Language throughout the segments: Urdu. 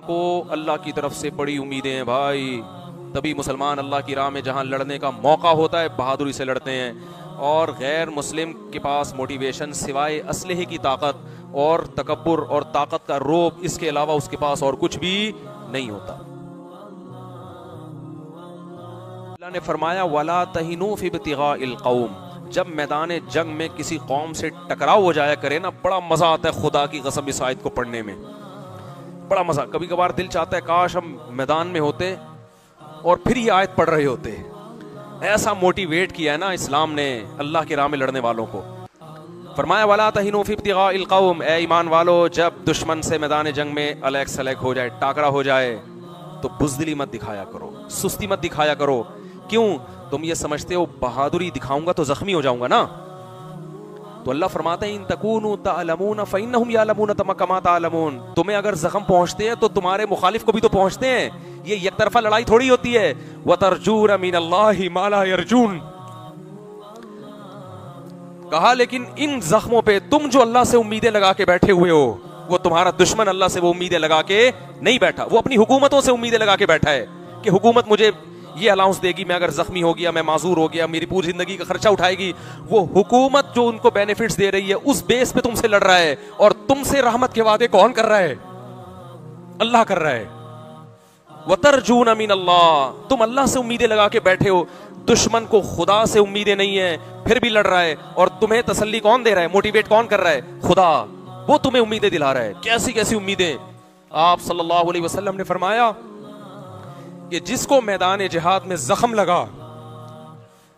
کو اللہ کی طرف سے بڑی امیدیں ہیں بھائی. تبھی مسلمان اللہ کی راہ میں جہاں لڑنے کا موقع ہوتا ہے بہادری سے لڑتے ہیں, اور غیر مسلم کے پاس موٹیویشن سوائے اسلحے کی طاقت اور تکبر اور طاقت کا روب, اس کے علاوہ اس کے پاس اور کچھ بھی نہیں ہوتا. اللہ نے فرمایا وَلَا تَهِنُوا فِي ابْتِغَاءِ الْقَوْمِ, جب میدان جنگ میں کسی قوم سے ٹکراؤ ہو جایا کرے نا, بڑا مزہ آتا ہے خدا کی قسم اس آیت کو پڑھنے میں, بڑا مزہ. کبھی کبھار دل چاہتا ہے کاش ہم میدان میں ہوتے اور پھر یہ آیت پڑھ رہے ہوتے. ایسا موٹیویٹ کیا ہے نا اسلام نے اللہ کی راہ میں لڑنے والوں کو. فرمایا وَلَا تَهِنُوا فِي ابْتِغَاءِ الْقَوْمِ, اے ایمان والو جب دشمن سے میدان جنگ میں الیک سلیک ہو جائے, ٹاکرا ہو جائے, تو بزدلی مت دکھایا کرو, سستی مت دکھایا کرو. کیوں؟ تم یہ سمجھتے ہو بہادری دکھاؤں گا تو زخمی ہو جاؤں گا نا. تو اللہ فرماتے ہیں ان تکونوا تعلمون فإنهم يعلمون كما تعلمون, تمہیں اگر زخم پہنچتے ہیں تو تمہارے مخالف کو بھی تو پہنچتے ہیں. یہ یک طرفہ لڑائی تھوڑی ہوتی ہے. وَتَرْجُونَ مِنَ اللَّهِ مَا لَا يَرْجُونَ, کہا لیکن ان زخموں پہ تم جو اللہ سے امیدیں لگا کے بیٹھے ہوئے ہو, وہ تمہارا دشمن اللہ سے وہ امیدیں لگا کے نہیں بیٹھا, وہ اپنی حکومتوں سے امیدیں لگا کے بیٹھا ہے کہ حکومت مجھے یہ الاؤنس دے گی, میں اگر زخمی ہو گیا, میں معذور ہو گیا, میری پوری زندگی کا خرچہ اٹھائے گی. وہ حکومت جو ان کو بینیفٹس دے رہی ہے اس بیس پہ تم سے لڑ رہا ہے, اور تم سے رحمت کے وعدے کون کر رہا ہے؟ اللہ کر رہا ہے. وَتَرْجُونَ مِنَ اللَّهِ, تم اللہ سے امیدیں لگا کے بیٹھے ہو, دشمن کو خدا سے امیدیں نہیں ہیں پھر بھی لڑ رہا ہے, اور تمہیں تسلی کون دے رہا ہے, موٹیویٹ کون کر رہا ہے؟ خدا. وہ تمہیں امیدیں دلا رہا ہے. کیسی کیسی امیدیں. آپ صلی اللہ علیہ وسلم نے فرمایا کہ جس کو میدان جہاد میں زخم لگا,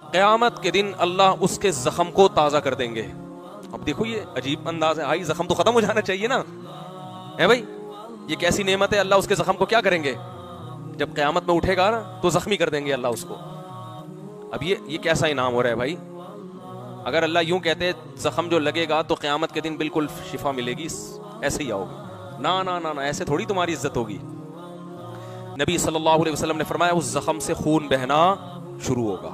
قیامت کے دن اللہ اس کے زخم کو تازہ کر دیں گے. اب دیکھو یہ عجیب انداز ہے, آئی زخم تو ختم ہو جانا چاہیے نا, ہے بھائی, یہ کیسی نعمت ہے. اللہ اس کے زخم کو کیا کریں گے؟ جب قیامت میں اٹھے گا نا تو زخمی کر دیں گے اللہ اس کو. اب یہ کیسا انعام ہو رہا ہے بھائی. اگر اللہ یوں کہتے زخم جو لگے گا تو قیامت کے دن بالکل شفا ملے گی, ایسے ہی آؤ گے, نا نا نا نا, ایسے تھوڑی تمہاری عزت ہوگی. نبی صلی اللہ علیہ وسلم نے فرمایا اس زخم سے خون بہنا شروع ہوگا,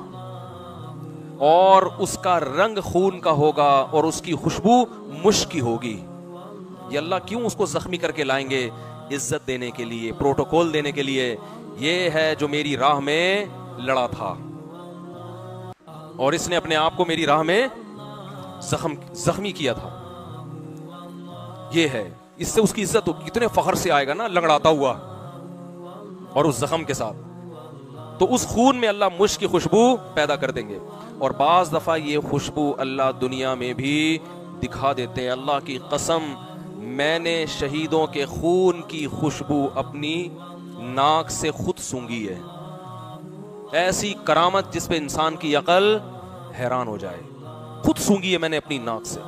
اور اس کا رنگ خون کا ہوگا, اور اس کی خوشبو مشک کی ہوگی. یہ اللہ کیوں اس کو زخمی کر کے لائیں گے؟ عزت دینے کے لیے, پروٹوکول دینے کے لیے. یہ ہے جو میری راہ میں لڑا تھا, اور اس نے اپنے آپ کو میری راہ میں زخمی کیا تھا. یہ ہے, اس سے اس کی عزت کتنے فخر سے آئے گا نا, لنگڑاتا ہوا اور اس زخم کے ساتھ. تو اس خون میں اللہ مشک کی خوشبو پیدا کر دیں گے, اور بعض دفعہ یہ خوشبو اللہ دنیا میں بھی دکھا دیتے ہیں. اللہ کی قسم, میں نے شہیدوں کے خون کی خوشبو اپنی ناک سے خود سونگھی ہے. ایسی کرامت جس پہ انسان کی عقل حیران ہو جائے, خود سونگھی ہے میں نے اپنی ناک سے.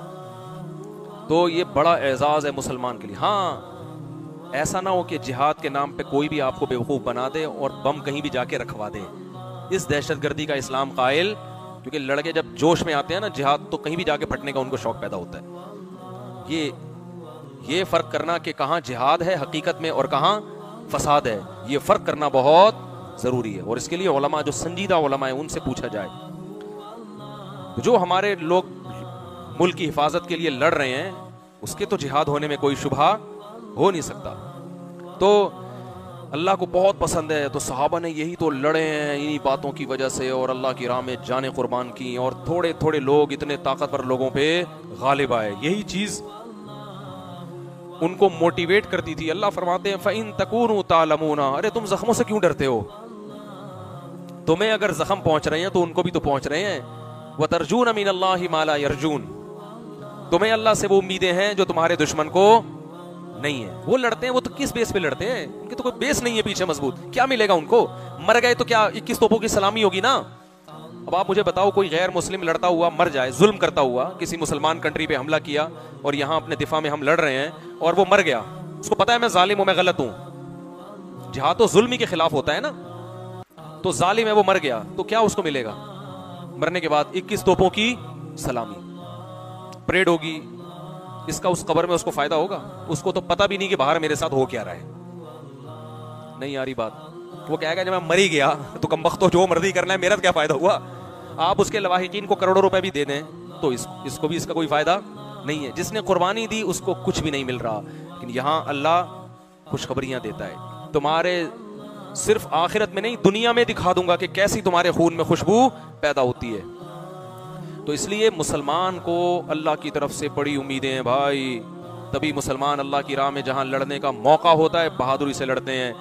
تو یہ بڑا اعزاز ہے مسلمان کے لیے. ہاں, ایسا نہ ہو کہ جہاد کے نام پہ کوئی بھی آپ کو بیوقوف بنا دے اور بم کہیں بھی جا کے رکھوا دے. اس دہشت گردی کا اسلام قائل, کیونکہ لڑکے جب جوش میں آتے ہیں نا جہاد, تو کہیں بھی جا کے پھٹنے کا ان کو شوق پیدا ہوتا ہے. یہ فرق کرنا کہ کہاں جہاد ہے حقیقت میں اور کہاں فساد ہے, یہ فرق کرنا بہت ضروری ہے. اور اس کے لیے علماء, جو سنجیدہ علماء ہیں, ان سے پوچھا جائے. جو ہمارے لوگ ملک کی حفاظت کے لیے لڑ رہے ہیں, اس کے تو جہاد ہونے میں کوئی شبہ ہو نہیں سکتا. تو اللہ کو بہت پسند ہے, تو صحابہ نے یہی تو لڑے ہیں انہی باتوں کی وجہ سے, اور اللہ کی راہ میں جانیں قربان کی, اور تھوڑے تھوڑے لوگ اتنے طاقتور لوگوں پہ غالب آئے. یہی چیز ان کو موٹیویٹ کرتی تھی. اللہ فرماتے ہیں فَإِن تَكُونُوا تَعْلَمُونَ, ارے تم زخموں سے کیوں ڈرتے ہو؟ تمہیں اگر زخم پہنچ رہے ہیں تو ان کو بھی تو پہنچ رہے ہیں. وَتَرْجُونَ مِنَ اللَّهِ مَا لَا يَرْجُونَ, تمہیں اللہ سے وہ امیدیں ہیں جو تمہارے دشمن کو نہیں ہے. وہ لڑتے ہیں, وہ تو کس بیس پہ لڑتے ہیں؟ ان کے تو کوئی بیس نہیں ہے پیچھے مضبوط. کیا ملے گا ان کو؟ مر گئے تو کیا 21 توپوں کی سلامی ہوگی نا. اب آپ مجھے بتاؤ, کوئی غیر مسلم لڑتا ہوا مر جائے, ظلم کرتا ہوا, کسی مسلمان کنٹری پہ حملہ کیا اور یہاں اپنے دفاع میں ہم لڑ رہے ہیں, اور وہ مر گیا, اس کو پتا ہے میں ظالم ہوں, میں غلط ہوں. جہاد تو ظلم ہی کے خلاف ہوتا ہے نا. تو ظالم ہے, وہ مر گیا, تو کیا اس کو ملے گا؟ مرنے کے بعد 21 توپوں کی سلامی, پریڈ ہوگی. اس کا اس قبر میں اس کو فائدہ ہوگا؟ اس کو تو پتا بھی نہیں کہ باہر میرے ساتھ ہو کیا رہا ہے. نہیں آ رہی بات. وہ کہے گا جب میں مر ہی گیا تو کم وقت تو جو مرضی کرنا ہے, میرا کیا فائدہ ہوا؟ آپ اس کے لواحقین کو کروڑوں روپے بھی دے دیں تو اس کو بھی اس کا کوئی فائدہ نہیں ہے. جس نے قربانی دی اس کو کچھ بھی نہیں مل رہا. لیکن یہاں اللہ خوشخبریاں دیتا ہے, تمہارے صرف آخرت میں نہیں دنیا میں دکھا دوں گا کہ کیسی تمہارے خون میں خوشبو پیدا ہوتی ہے. تو اس لیے مسلمان کو اللہ کی طرف سے بڑی امیدیں ہیں بھائی, تبھی مسلمان اللہ کی راہ میں جہاں لڑنے کا موقع ہوتا ہے بہادری سے لڑتے ہیں,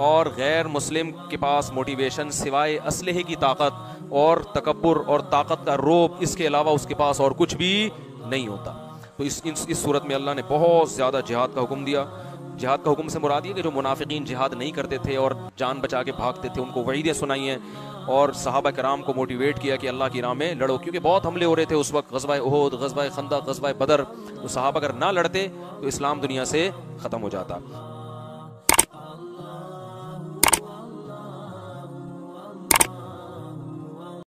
اور غیر مسلم کے پاس موٹیویشن سوائے اسلحے کی طاقت اور تکبر اور طاقت کا روب, اس کے علاوہ اس کے پاس اور کچھ بھی نہیں ہوتا. تو اس صورت میں اللہ نے بہت زیادہ جہاد کا حکم دیا. جہاد کا حکم سے مراد یہ کہ جو منافقین جہاد نہیں کرتے تھے اور جان بچا کے بھاگتے تھے ان کو وعیدیں سنائی ہیں, اور صحابہ کرام کو موٹیویٹ کیا کہ اللہ کی راہ میں لڑو, کیونکہ بہت حملے ہو رہے تھے اس وقت, غزوہ احد, غزوہ خندق, غزوہ بدر. تو صحابہ اگر نہ لڑتے تو اسلام دنیا سے ختم ہو جاتا.